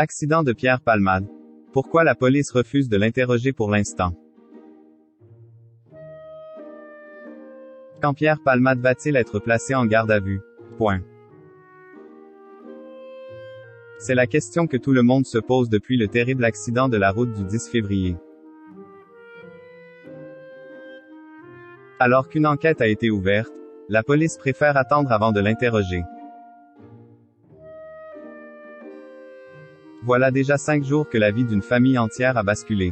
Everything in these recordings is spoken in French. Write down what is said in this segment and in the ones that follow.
Accident de Pierre Palmade. Pourquoi la police refuse de l'interroger pour l'instant? Quand Pierre Palmade va-t-il être placé en garde à vue? Point. C'est la question que tout le monde se pose depuis le terrible accident de la route du 10 février. Alors qu'une enquête a été ouverte, la police préfère attendre avant de l'interroger. Voilà déjà 5 jours que la vie d'une famille entière a basculé.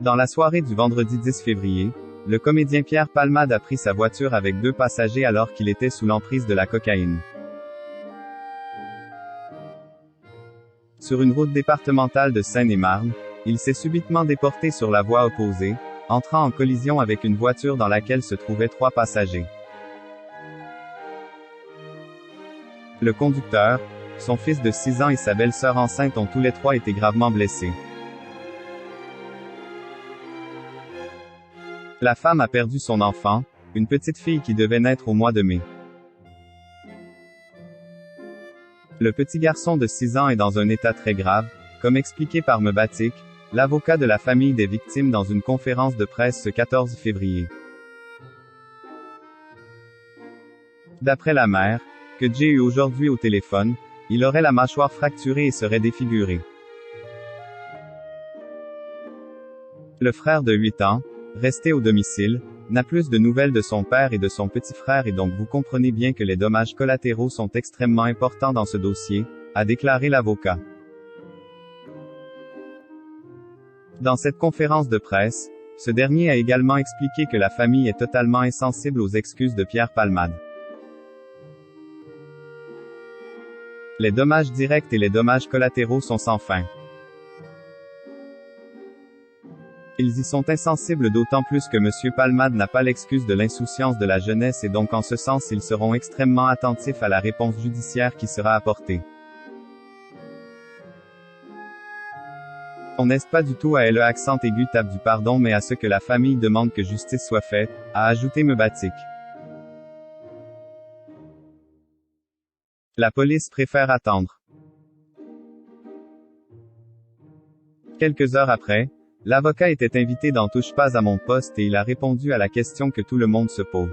Dans la soirée du vendredi 10 février, le comédien Pierre Palmade a pris sa voiture avec 2 passagers alors qu'il était sous l'emprise de la cocaïne. Sur une route départementale de Seine-et-Marne, il s'est subitement déporté sur la voie opposée, entrant en collision avec une voiture dans laquelle se trouvaient 3 passagers. Le conducteur, son fils de 6 ans et sa belle-sœur enceinte ont tous les 3 été gravement blessés. La femme a perdu son enfant, une petite fille qui devait naître au mois de mai. Le petit garçon de 6 ans est dans un état très grave, comme expliqué par Mebatik, l'avocat de la famille des victimes dans une conférence de presse ce 14 février. D'après la mère, que j'ai eu aujourd'hui au téléphone, il aurait la mâchoire fracturée et serait défiguré. Le frère de 8 ans, resté au domicile, n'a plus de nouvelles de son père et de son petit frère et donc vous comprenez bien que les dommages collatéraux sont extrêmement importants dans ce dossier, a déclaré l'avocat. Dans cette conférence de presse, ce dernier a également expliqué que la famille est totalement insensible aux excuses de Pierre Palmade. Les dommages directs et les dommages collatéraux sont sans fin. Ils y sont insensibles d'autant plus que M. Palmade n'a pas l'excuse de l'insouciance de la jeunesse et donc en ce sens ils seront extrêmement attentifs à la réponse judiciaire qui sera apportée. On n'est pas du tout à le accent aigu tape du pardon mais à ce que la famille demande que justice soit faite, a ajouté Mebatik. La police préfère attendre. Quelques heures après, l'avocat était invité dans Touche pas à mon poste et il a répondu à la question que tout le monde se pose.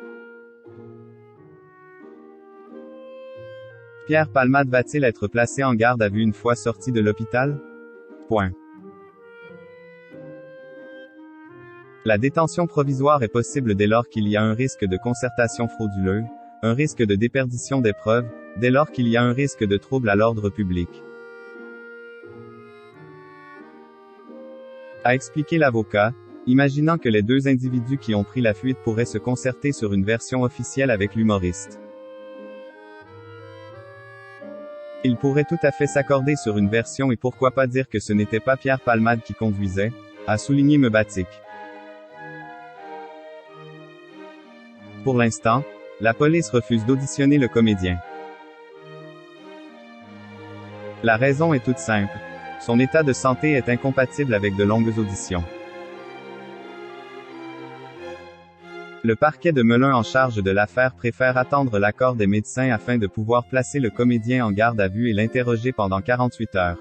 Pierre Palmade va-t-il être placé en garde à vue une fois sorti de l'hôpital? Point. La détention provisoire est possible dès lors qu'il y a un risque de concertation frauduleuse, un risque de déperdition des preuves, dès lors qu'il y a un risque de trouble à l'ordre public. A expliqué l'avocat, imaginant que les 2 individus qui ont pris la fuite pourraient se concerter sur une version officielle avec l'humoriste. Ils pourraient tout à fait s'accorder sur une version et pourquoi pas dire que ce n'était pas Pierre Palmade qui conduisait, a souligné Mebatik. Pour l'instant, la police refuse d'auditionner le comédien. La raison est toute simple. Son état de santé est incompatible avec de longues auditions. Le parquet de Melun en charge de l'affaire préfère attendre l'accord des médecins afin de pouvoir placer le comédien en garde à vue et l'interroger pendant 48 heures.